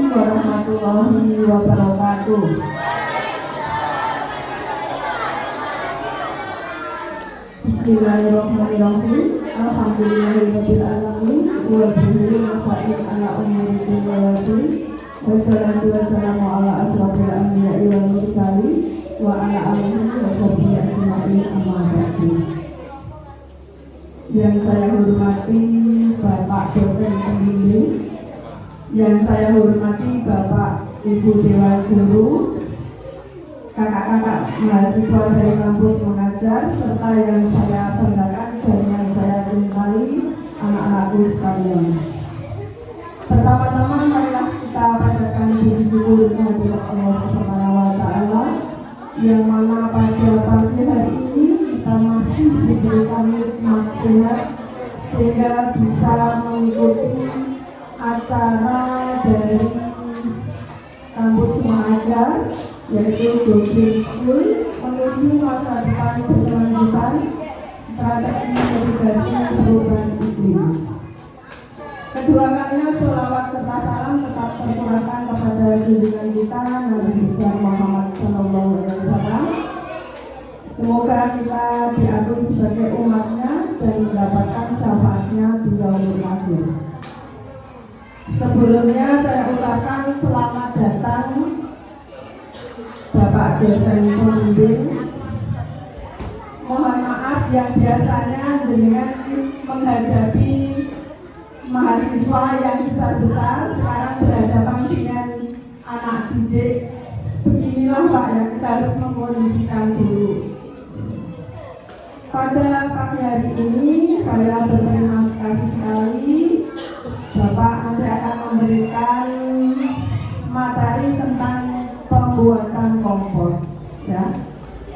warahmatullahi wabarakatuh. Bismillahirrahmanirrahim. Alhamdulillahirabbil alamin wa bihi nasta'in ala umuri dunya wa din. Wassalatu wassalamu ala asrofil anbiya'i wal mursalin wa ala alihi wa sahbihi ajma'in amma ba'du. Yang saya hormati Bapak dosen pembimbing, yang saya hormati Bapak Ibu Dewan Guru, kakak-kakak mahasiswa dari kampus mengajar, serta yang saya banggakan dan yang saya cintai, anak-anakku sekalian. Pertama-tama marilah kita panjatkan puji syukur kehadirat Allah Subhanahu wa Ta'ala, yang mana pada pagi hari ini kita masih diberikan nikmat sehat sehingga bisa mengikuti acara dari kampus mengajar, yaitu Dokin School menuju masa depan berkelanjutan strategi mitigasi perubahan iklim. Kedua kalinya sholawat serta salam tetap tercurahkan kepada junjungan kita Nabi besar Muhammad SAW. Semoga kita diakui sebagai umatnya dan mendapatkan syafaatnya di yaumil akhir. Sebelumnya saya ucapkan selamat datang Bapak dosen pembimbing. Mohon maaf yang biasanya dengan menghadapi mahasiswa yang besar-besar, sekarang berhadapan dengan anak didik. Beginilah Pak yang kita harus mengkondisikan dulu. Pada pagi hari ini saya berterima kasih sekali Bapak nanti akan memberikan materi tentang pembuatan kompos, ya,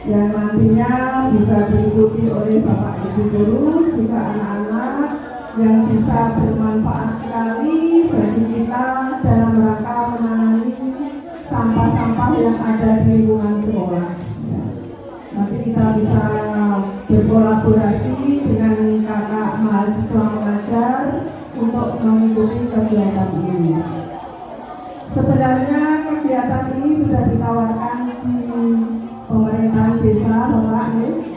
yang nantinya bisa diikuti oleh Bapak Ibu Guru juga anak-anak, yang bisa bermanfaat sekali bagi kita dalam rangka menangani sampah-sampah yang ada di lingkungan sekolah. Ya. Nanti kita bisa berkolaborasi dengan kakak mahasiswa mengajar untuk mengikuti kegiatan ini. Sebenarnya kegiatan ini sudah ditawarkan di pemerintahan desa, Bapak,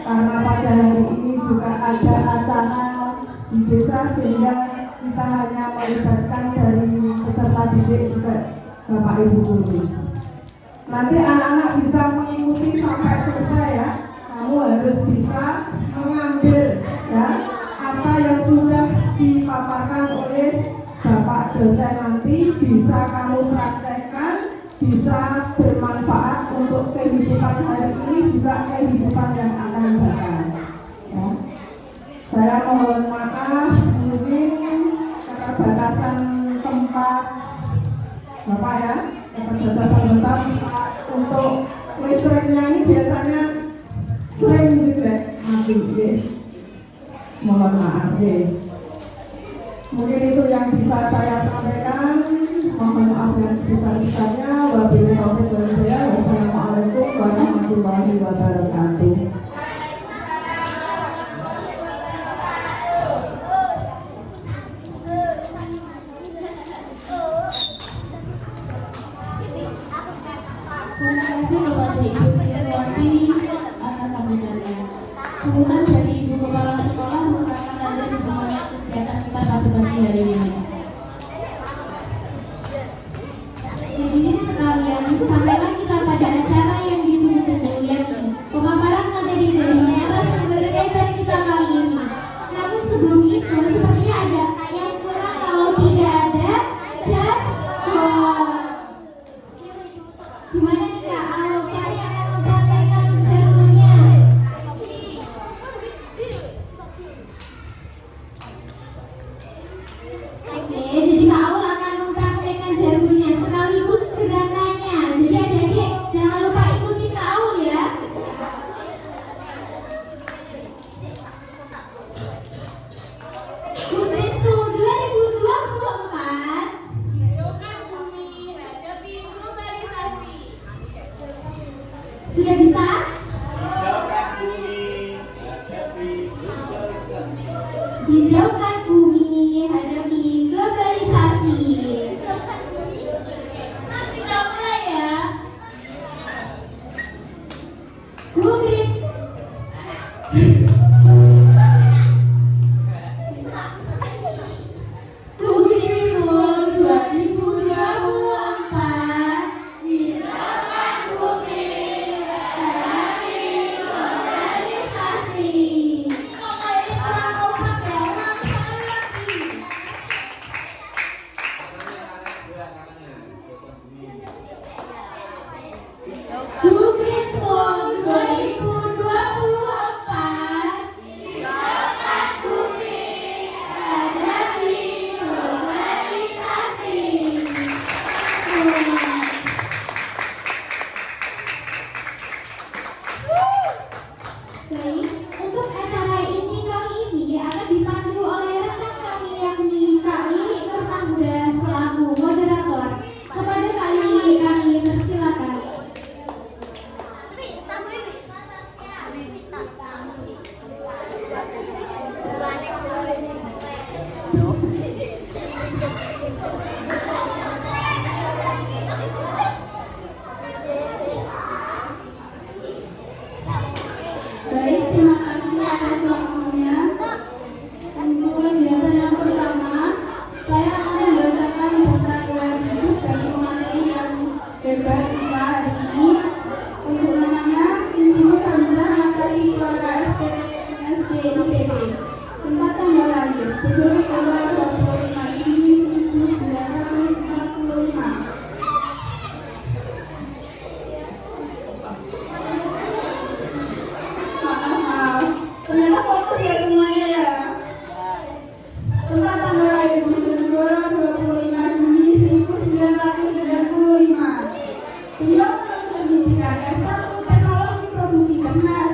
karena pada hari ini juga ada acara di desa sehingga kita hanya melibatkan dari peserta didik juga Bapak Ibu Guru. Nanti anak-anak bisa mengikuti sampai selesai ya. Kamu harus bisa mengambil ya apa yang sudah dipaparkan oleh Bapak dosen, nanti bisa kamu praktekkan, bisa bermanfaat untuk kehidupan hari ini juga kehidupan yang akan datang. Ya. Saya mohon maaf mungkin keterbatasan tempat Bapak ya, keterbatasan tempat untuk listriknya ini biasanya sering juga mati. Mohon maaf ya. Mungkin itu yang bisa saya sampaikan. Mohon maaf yang sebesar-besarnya. Wabillahi taufiq wal hidayah. Wassalamualaikum warahmatullahi wabarakatuh. Terima kasih kepada Ibu Siti atas sambutannya. Sambutan dari Ibu Kepala Sekolah merupakan ada di semangat kegiatan kita pada pagi hari ini. Jadi sekalian, sampaikan kita pada acara yang ditunggu-tunggu, yakni pemaparan materi dari narasumber hebat kita kali ini. Namun sebelum itu, sepertinya ada yang kurang. Kalau tidak ada, chat. Gimana nih Kak? Saya akan mempraktekkan jargonnya. Oke, jadi Kak Aul akan mempraktekkan jargonnya sekaligus gerakannya. Jadi adik-adik jangan lupa ikuti Kak Aul ya. Putri School 2024. Hijaukan bumi, hadapi globalisasi. Sudah bisa? Hijaukan bumi, hadapi globalisasi. Hijaukan bumi, hadapi globalisasi.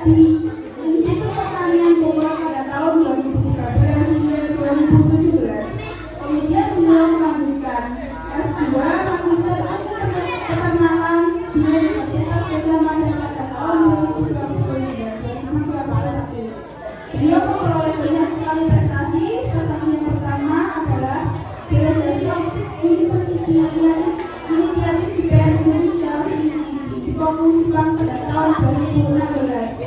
di Institut Pertanian Bogor pada tahun 2013 hingga 2017. Kemudian beliau melanjutkan S2 Magister Ilmu Peternakan di Universitas Gajah Mada pada tahun 2020 hingga 2021. Beliau memperoleh banyak sekali prestasi. Prestasi yang pertama adalah delegasi of Six University Initiative di PNU Indonesia di Shikoku, Jepang pada tahun 2016.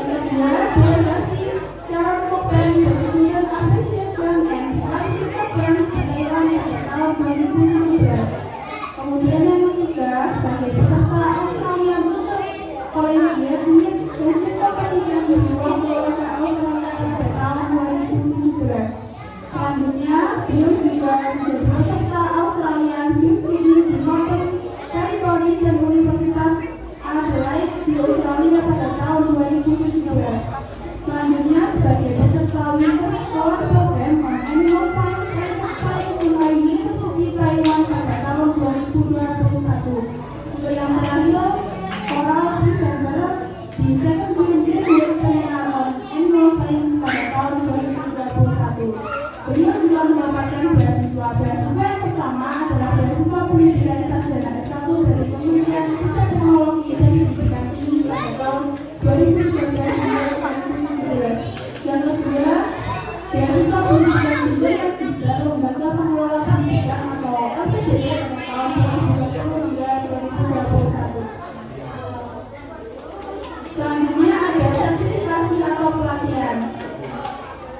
Yang kedua, delegasi Sharon Copen the Student Appreciation and IT Program di Thailand pada tahun 2016. Kemudian yang ketiga, sebagai peserta Australia untuk Collegiate Unit Basic Competition di World Olahraga Australia pada tahun 2017. Selanjutnya, beliau juga menjadi peserta Australian Youth Study di Northern Territory dan Universitas Adelaide di Australia pada tahun 2017. Selanjutnya, sebagai peserta Winter Scholar Program on Animal Science and Science di University Taiwan pada tahun 2021. Untuk yang terakhir, Coral Presenter di Second Graduate Seminar on Animal Science pada tahun 2021. Beliau juga mendapatkan beasiswa. Beasiswa yang pertama adalah beasiswa pendidikan sarjana S1 dari Kementerian Riset Teknologi dan Pendidikan Tinggi pada tahun 2013 hingga 2017. Yang kedua, beasiswa pendidikan tinggi ketiga Lembaga Pengelola Pendidikan atau LPDP pada tahun 2020 hingga 2021. Selanjutnya ada sertifikasi atau pelatihan.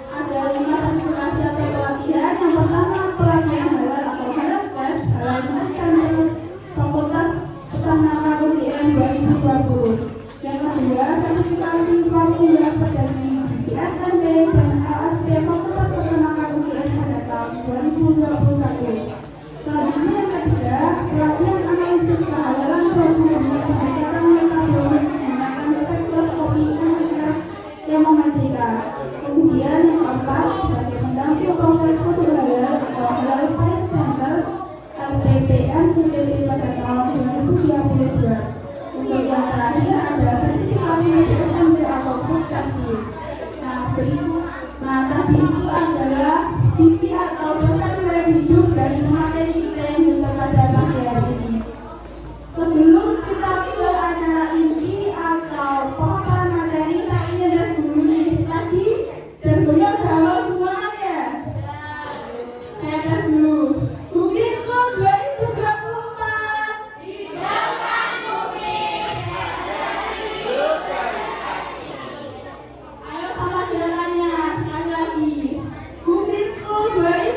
Ada 5 sertifikasi atau pelatihan. Yang pertama, pelatihan halal atau halal test halal center Fakultas Peternakan UGM 2020. Yang kedua, sertifikasi Fakultas Pertanian ISMB dan LSP Fakultas Peternakan UGM pada tahun 2021. Selanjutnya yang ketiga, pelatihan analisis kehalalan prosedur pendekatan metabolik menggunakan spektroskopi MR yang mematikan. Kemudian yang keempat, sebagai pendamping proses foto halal atau halal science center LPPM CTP pada tahun 2022. Untuk yang terakhir ada sertifikasi SMB atau food safety. Tadi itu adalah CV atau daftar riwayat hidup dari materi kita yang kita pada pagi hari ini. Sebelum kita ke acara inti atau pemaparan materi, saya ingin ada sebelumnya lagi dan beliau udah halo semua kan ya? Saya tes dulu. Bukit School 2024. Ayo sama gerakannya sekali lagi. Bukit School 2024.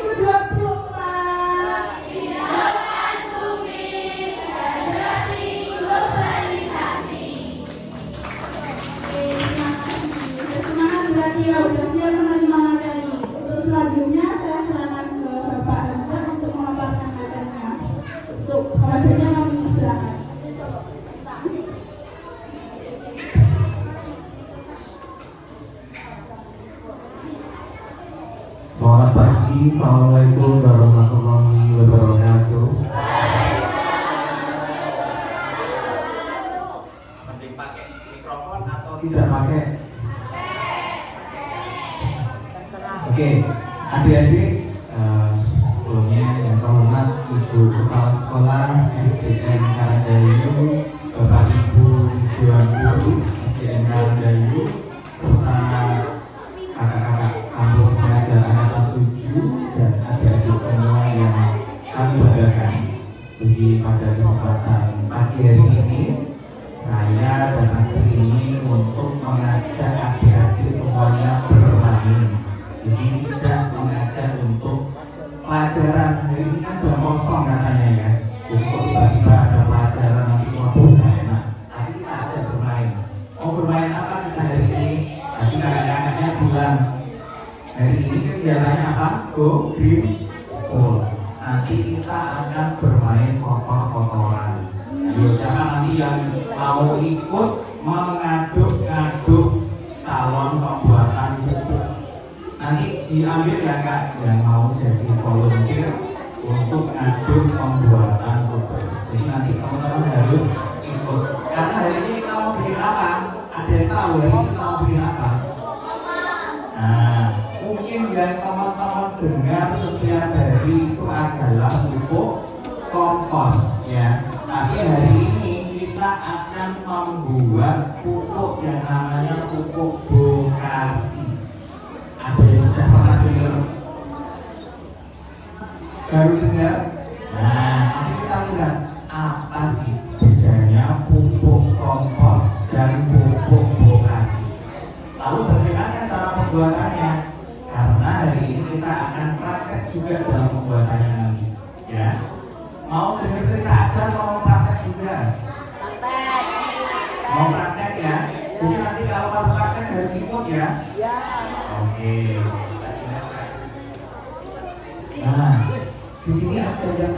Semangat berarti ya, udah siap menerima materi. Untuk selanjutnya saya serahkan ke Bapak Hamzah untuk memaparkan materinya. Untuk materinya kami silakan. Selamat pagi, Assalamualaikum warahmatullahi wabarakatuh. Mending pakai mikrofon atau Tidak pakai. Oke, adik-adik, sebelumnya yang terhormat Ibu Kepala Sekolah SDN Karandayu, Bapak Ibu Tuan Guru SDN Karandayu, serta kakak-kakak kampus pengajar angkatan 7 dan adik-adik semua yang kami banggakan. Jadi pada kesempatan pagi hari ini saya datang ke sini untuk mengajak adik-adik semuanya bermain. Jadi tidak mengajak untuk pelajaran. Hari ini kan jam kosong katanya ya. Jadi kok tiba-tiba ada pelajaran nanti waduh nggak enak. Tapi kita ajak bermain. Mau bermain apa kita hari ini? Tadi kakak-kakaknya bilang hari ini kegiatannya apa? Go Green School. Nanti kita akan bermain kotor-kotoran. Siapa nanti yang mau ikut mengaduk-aduk calon pembuatan pupuk? Nanti diambil ya kak yang mau jadi volunteer untuk ngaduk pembuatan pupuk. Jadi nanti teman-teman harus ikut. Karena hari ini kita mau bikin apa? Ada yang tahu tahu hari ini kita bikin apa? Nah, mungkin yang teman-teman dengar setiap hari itu adalah pupuk kompos ya. Tapi hari ini kita akan membuat pupuk yang namanya pupuk bokasi. Ada yang sudah pernah dengar? Baru dengar? Nah, nanti kita lihat apa sih bedanya pupuk kompos dan pupuk bokasi. Lalu bagaimana cara pembuatannya? Karena hari ini kita akan praktek juga dalam pembuatannya nanti ya. Mau dengar cerita aja atau mau praktek juga? Mau praktek ya? Jadi nanti kalau pas praktek harus ikut ya? Oke. Nah, di sini ada yang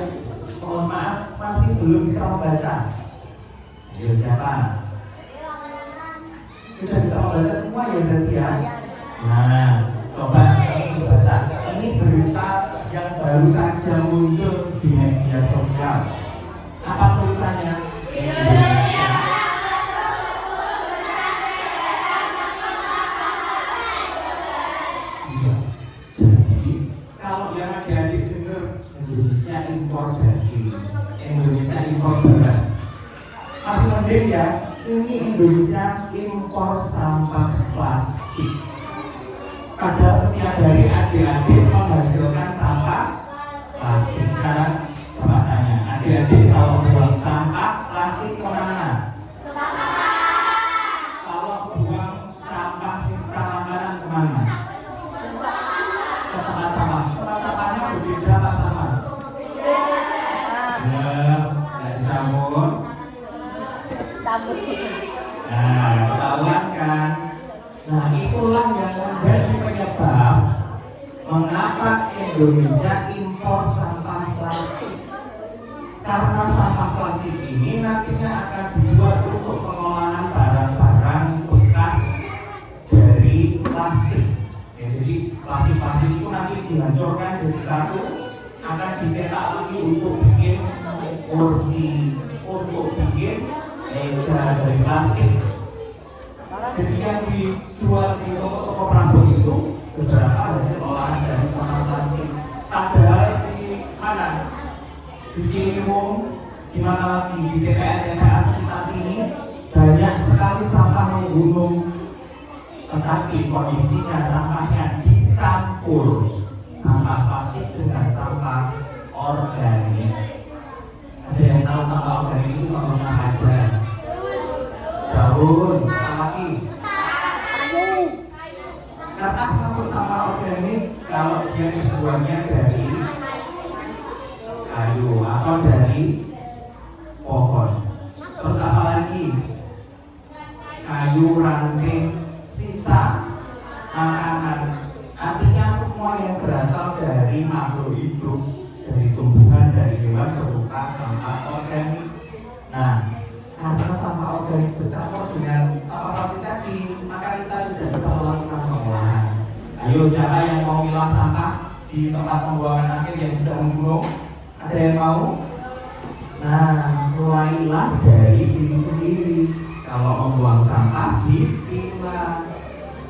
mohon maaf masih belum bisa membaca. Ayo siapa? Sudah bisa membaca semua ya berarti ya? Nah, coba baca. Ini berita yang baru saja muncul di media sosial. Apa tulisannya? Indonesia. Iya. Jadi kalau yang adik-adik dengar Indonesia impor daging, Indonesia impor beras, masih mending ya. Ini Indonesia impor sampah plastik. Padahal setiap hari adik-adik menghasilkan sampah plastik. Sekarang Bapak tanya, adik-adik kalau buang sampah plastik kemana? Kalau buang sampah sisa makanan kemana? Ke tempat sampah. Tempat sampahnya berbeda apa sama? Ya, nggak sambung. Nah, ketahuan kan? Nah, itulah yang menjadi penyebab mengapa Indonesia impor sampah plastik. Karena sampah plastik ini nantinya akan dibuat untuk pengolahan barang-barang bekas dari plastik. Ya, jadi plastik-plastik itu nanti dihancurkan jadi satu, akan dicetak lagi untuk bikin kursi, untuk bikin meja dari plastik. Jadi yang dijual di toko-toko perabot itu beberapa hasil olahan dari sampah plastik. Padahal di mana? Di Ciliwung, di mana lagi di TPA sekitar sini banyak sekali sampah menggunung. Tetapi kondisinya sampahnya dicampur sampah plastik dengan sampah organik. Ada yang tahu sampah organik itu contohnya aja? Daun, apalagi? Karena masuk sampah organik kalau dia dibuangnya dari kayu atau dari pohon. Terus apa lagi? Kayu, ranting, sisa makanan. Artinya semua yang berasal dari makhluk hidup, dari tumbuhan, dari hewan berupa sampah organik. Nah, karena sampah organik bercampur dengan sampah plastik tadi, maka kita tidak bisa melakukan pengolahan. Ayo, siapa yang mau milah sampah di tempat pembuangan akhir yang sudah memburuk? Ada yang mau? Nah, mulailah dari diri sendiri. Kalau membuang sampah dipilah,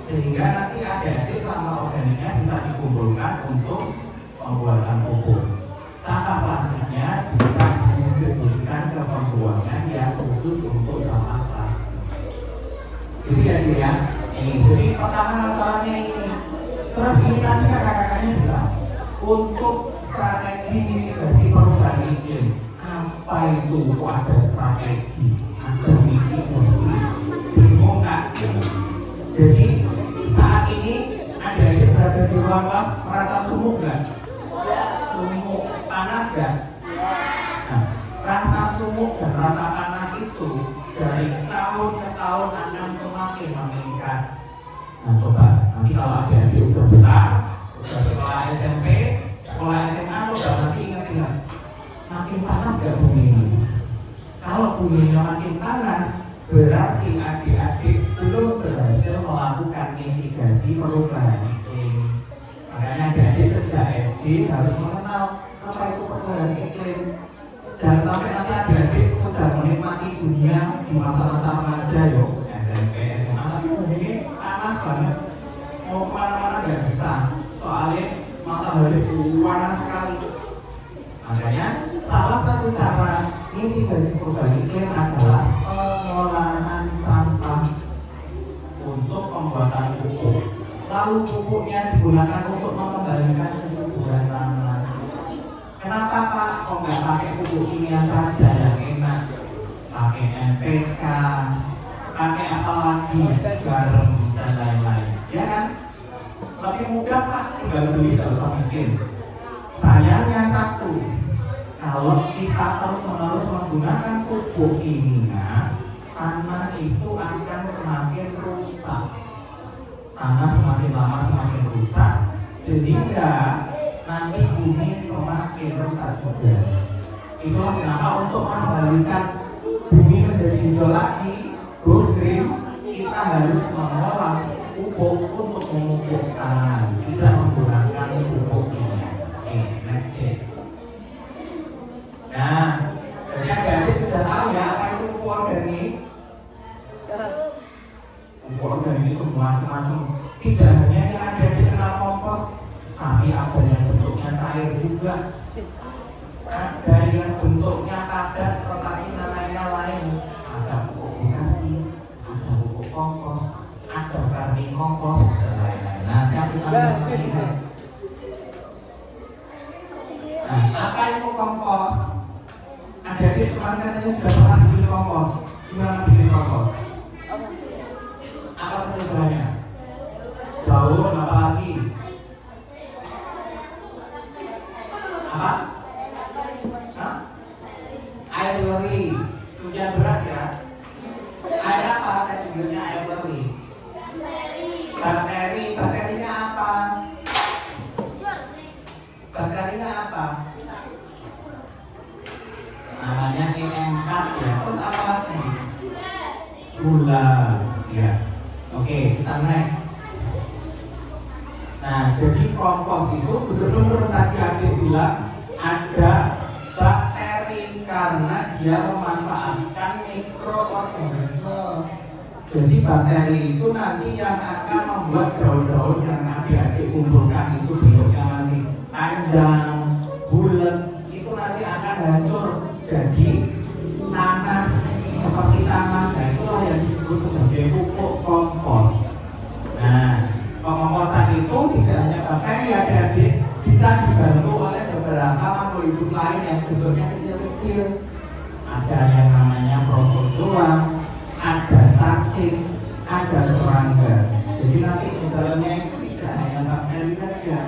sehingga nanti adik-adik sampah organiknya bisa dikumpulkan untuk pembuatan pupuk. Sampah plastiknya bisa didistribusikan ke pembuangan yang khusus untuk sampah plastik. Jadi ya, ini. Jadi pertama masalahnya ini. Terus ini tadi kakak-kakaknya bilang untuk strategi mitigasi perubahan iklim. Apa itu? Kok ada strategi? Ada mitigasi? Bingung nggak? Jadi saat ini adik-adik berada di ruang kelas merasa sumuk nggak? Sumuk, panas nggak? Nah, rasa sumuk dan rasa panas itu dari tahun ke tahun akan semakin meningkat. Nah, coba nanti kalau adik-adik sudah besar, sudah sekolah SMP, sekolah SMA, coba nanti ingat-ingat, makin panas gak bumi ini? Kalau buminya makin panas, berarti adik-adik belum berhasil melakukan mitigasi perubahan iklim. Makanya adik-adik sejak SD harus mengenal apa itu perubahan iklim. Jangan sampai nanti adik-adik sudah menikmati dunia di masa-masa remaja, SMP, SMA, tapi banget. Mau kemana-mana nggak bisa, soalnya matahari panas sekali. Makanya salah satu cara mitigasi perubahan iklim adalah pengolahan sampah untuk pembuatan pupuk. Lalu pupuknya digunakan untuk mengembalikan kesuburan tanah. Kenapa Pak kok nggak pakai pupuk kimia saja yang enak? Pakai NPK, pakai apa lagi, garam dan lain-lain, ya kan? Lebih mudah Pak, tinggal beli, tidak usah bikin. Sayangnya satu, kalau kita terus-menerus menggunakan pupuk kimia, tanah itu akan semakin rusak. Tanah semakin lama semakin rusak, sehingga nanti bumi semakin rusak juga. Itulah kenapa untuk mengembalikan bumi menjadi hijau lagi, go green, kita harus mengolah pupuk untuk memupuk tanah, tidak menggunakan pupuk kimia. Oke, next year. Nah, jadi adik-adik sudah tahu ya apa itu pupuk organik. Pupuk organik itu macam-macam. Tidak hanya yang ada di kenal kompos, tapi ada yang bentuknya cair juga. Ada yang bentuknya padat, tetapi namanya lain. Ada pupuk bekasi, ada pupuk kompos, ada vermi kompos dan lain-lain. Nah, siapa yang lagi? Nah, apa itu kompos? Ada di teman katanya sudah pernah bikin kompos. Gimana bikin kompos? Apa sebenarnya? Daun apa lagi? Apa? Hah? Air leri, hujan beras ya? Air apa? Saya tunjuknya air leri. Bakteri, bakterinya apa? Bakterinya apa? Namanya EM4 ya. Terus apa lagi? Gula ya. Oke, kita next. Nah, jadi kompos itu benar-benar tadi adik bilang ada bakteri karena dia memanfaatkan mikroorganisme. Jadi bakteri itu nanti yang akan membuat daun-daun yang adik-adik kumpulkan itu bentuknya masih panjang, bulat, itu nanti akan hancur. Jadi tanah seperti tanah, nah itulah yang disebut sebagai pupuk kompos. Nah, pengkomposan itu tidak hanya bakteri adik-adik, bisa dibantu oleh beberapa makhluk hidup lain yang bentuknya kecil-kecil. Ada yang namanya protozoa, ada cacing, ada serangga. Jadi nanti di dalamnya itu tidak hanya bakteri saja.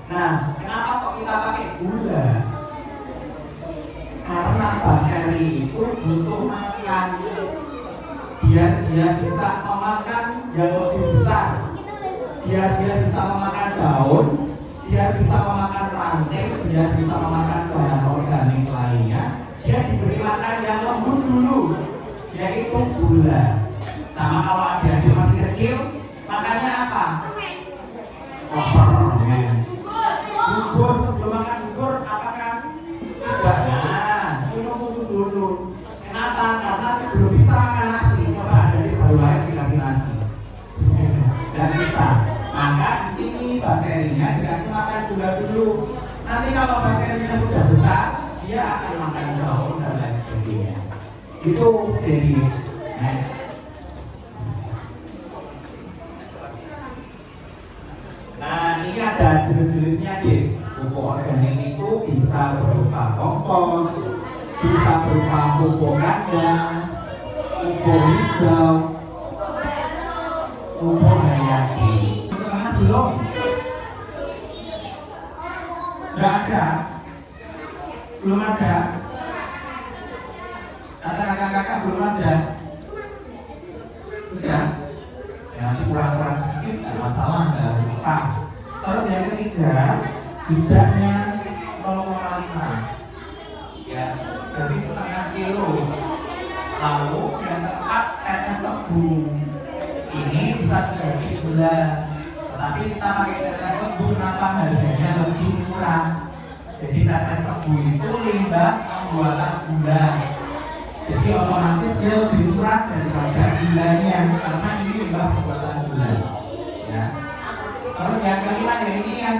Nah, kenapa kok kita pakai gula? Karena bakteri itu butuh makan, biar dia bisa memakan yang lebih besar, biar dia bisa memakan daun, biar bisa memakan ranting, biar bisa memakan bahan organik lainnya. Dia diberi makan yang lembut dulu, yaitu gula. Sama kalau adik-adik masih kecil, makannya apa? Bubur. Sebelum makan bubur, apakah tidak? Nah, minum susu dulu. Kenapa? Karena belum bisa makan nasi. Coba adik baru lahir dikasih nasi, tidak bisa. Maka di sini bakterinya dikasih makan gula dulu. Nanti kalau bakterinya sudah besar, dia akan makan daun dan lain sebagainya. Itu jadi next. Nah, ini ada jenis-jenisnya deh. Pupuk organik itu bisa berupa kompos, bisa berupa pupuk kandang, pupuk hijau, pupuk hayati. Sekarang belum? Tidak ada? Belum ada? Kata kakak-kakak belum ada? Sudah? Ya, nanti kurang-kurang sedikit, tidak masalah, tidak harus pas. Terus yang ketiga, jejaknya 0,5 ya, jadi setengah kilo. Lalu yang keempat, tetes tebu. Ini bisa dibagi gula, tetapi kita pakai tetes tebu kenapa harganya lebih murah. Jadi tetes tebu itu limbah pembuatan gula, jadi otomatis dia lebih murah daripada gulanya, karena ini limbah pembuatan gula.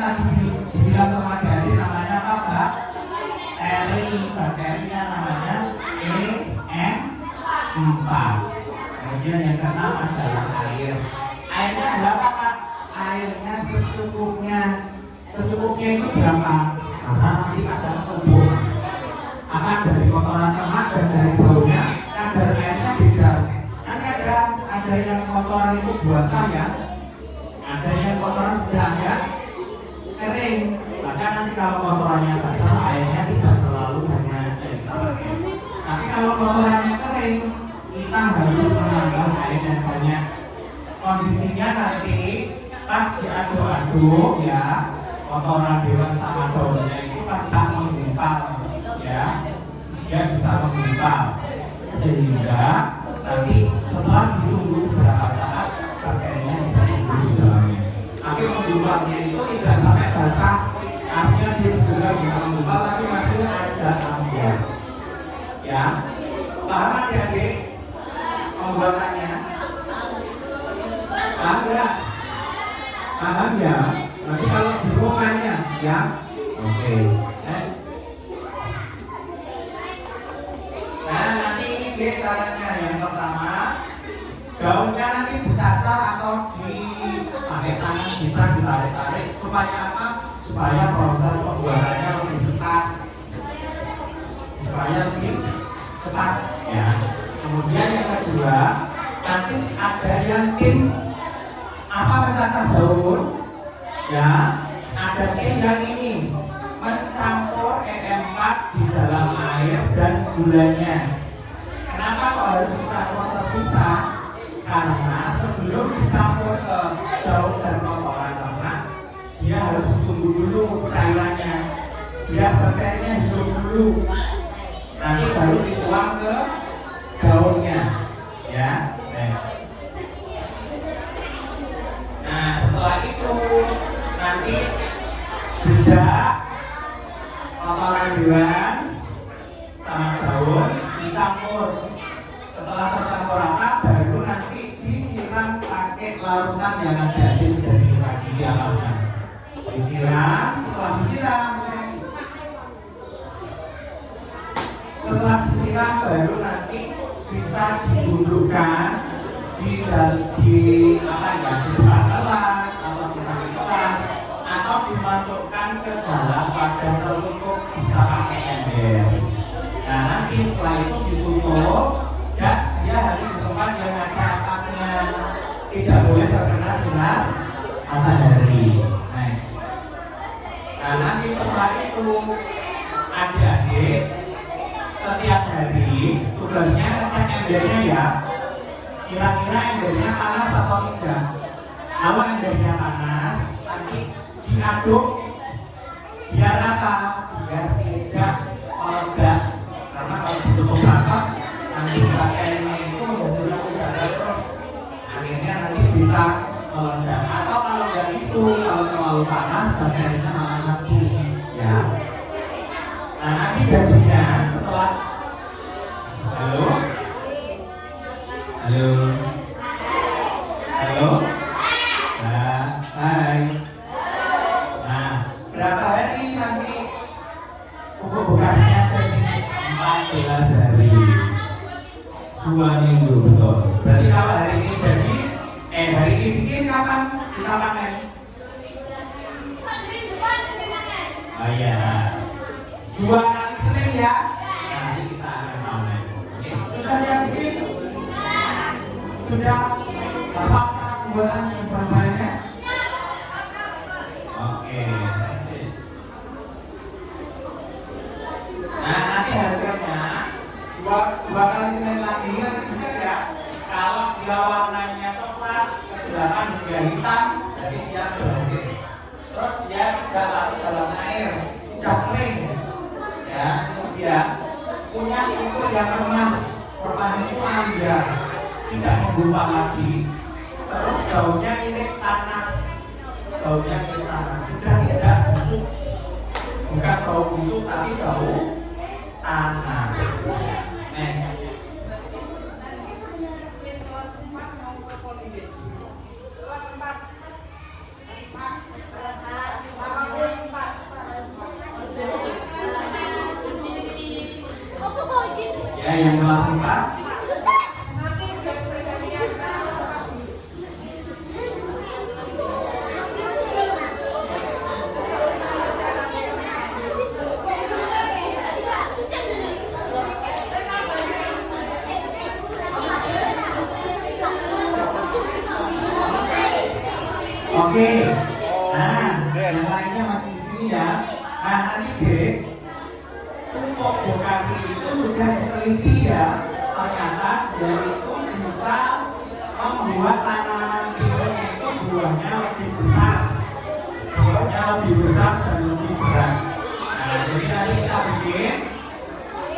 tadi dibilang sama adik-adik namanya apa, Mbak? Bakteri. Bakterinya namanya EM4. Kemudian yang keenam adalah air. Airnya berapa, Pak? Airnya secukupnya. Secukupnya itu berapa? Karena nanti kadang tubuh akan dari kotoran ternak dan dari baunya kadar airnya beda. Kan ada yang kotoran itu buasa ya, ada yang kotoran sudah agak kering. Bahkan nanti kalau kotorannya basah airnya tidak terlalu banyak. Tapi kalau kotorannya kering kita harus menambah air yang banyak. Kondisinya nanti pas diaduk-aduk ya, kotoran hewan sama daunnya itu pasti menggumpal ya, dia bisa menggumpal sehingga nanti setelah ditunggu beberapa saat bakterinya bisa tumbuh di dalamnya. Tapi menggumpalnya itu tidak sampai basah, artinya dia juga bisa menggumpal tapi masih ada air ya. Paham adik-adik pembuatannya? Paham ya? Paham ya? Nanti kalau hubungannya ya. Oke. Nah, nanti ini dia caranya. Yang pertama, daunnya nanti dicacar atau pakai tangan, bisa ditarik-tarik supaya apa? Supaya proses pembuatannya lebih cepat. Supaya lebih cepat ya. Kemudian yang kedua, nanti ada yang tim apa mencacar daun ya, ada tim yang ini mencampur EM4 di dalam air dan gulanya. Kenapa kok harus dicampur terpisah? Karena sebelum dicampur ke daun dan kotoran ternak, dia harus ditunggu dulu cairannya, biar bakterinya hidup dulu. Nanti baru dituang ke daunnya ya. Nah, setelah itu nanti jejak kotoran hewan sama daun dicampur. Setelah tercampur rata, baru nanti disiram pakai larutan yang ada di tadi di atasnya. Disiram, setelah disiram baru nanti bisa didudukkan di apa ya, di kelas atau bisa di kelas atau dimasukkan ke dalam wadah tertutup, bisa pakai ember. Nah, nanti setelah itu ditutup dan dia harus di tempat yang ada atapnya, tidak boleh terkena sinar matahari. Next. Nah, nanti setelah itu adik-adik setiap hari tugasnya ngecek embernya ya, kira-kira embernya panas atau tidak. Kalau embernya panas, nanti diaduk biar apa? Biar tidak meledak. Karena kalau ditutup rapat, nanti bakterinya itu menghasilkan udara terus, akhirnya nanti bisa meledak. Atau kalau nggak itu, kalau terlalu panas, bakterinya malah mati ya. Nah, nanti jadinya setelah halo. Nah, hai. Nah, berapa hari nanti pupuk bekasnya jadi 14 hari, 2 minggu betul. Berarti kalau hari ini jadi, hari ini bikin kapan kita panen? Oh iya, 2 kali Senin ya. Nanti kita akan panen. Sudah yang bikin? Sudah Bapak cara pembuatan bahan-bahannya? Oke. Nah, nanti hasilnya dua kali Senin lagi nanti bisa ya. Kalau dia warnanya coklat, kegelapan hingga hitam, jadi dia berhasil. Terus dia sudah larut dalam air, sudah kering ya. Kemudian punya itu yang remah itu ambiar, tidak menggumpal lagi. Terus daunnya mirip tanah, sudah tidak busuk, bukan bau busuk tapi bau tanah. Next. yang kelas 4? Oke, nah yang lainnya masih di sini ya. Nah nanti dek, untuk vokasi itu sudah diteliti ya. Ternyata dia itu bisa membuat tanaman timun itu buahnya lebih besar, dan lebih berat. Nah jadi nanti kita bikin,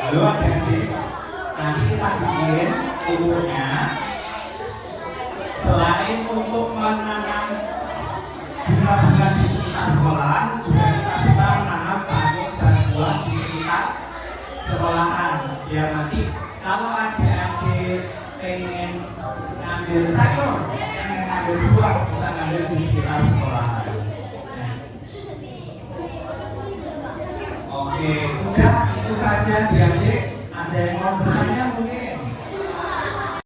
lalu adik-adik, nanti kita bikin umurnya. Selain untuk menanam bunga-bunga di sekitar sekolah, juga kita bisa menanam sayur dan buah di sekitar sekolahan. Biar nanti kalau adik-adik pengen ngambil sayur, pengen ngambil buah, bisa ngambil di sekitar sekolahan. Oke, sudah itu saja adik-adik. Ada yang mau bertanya?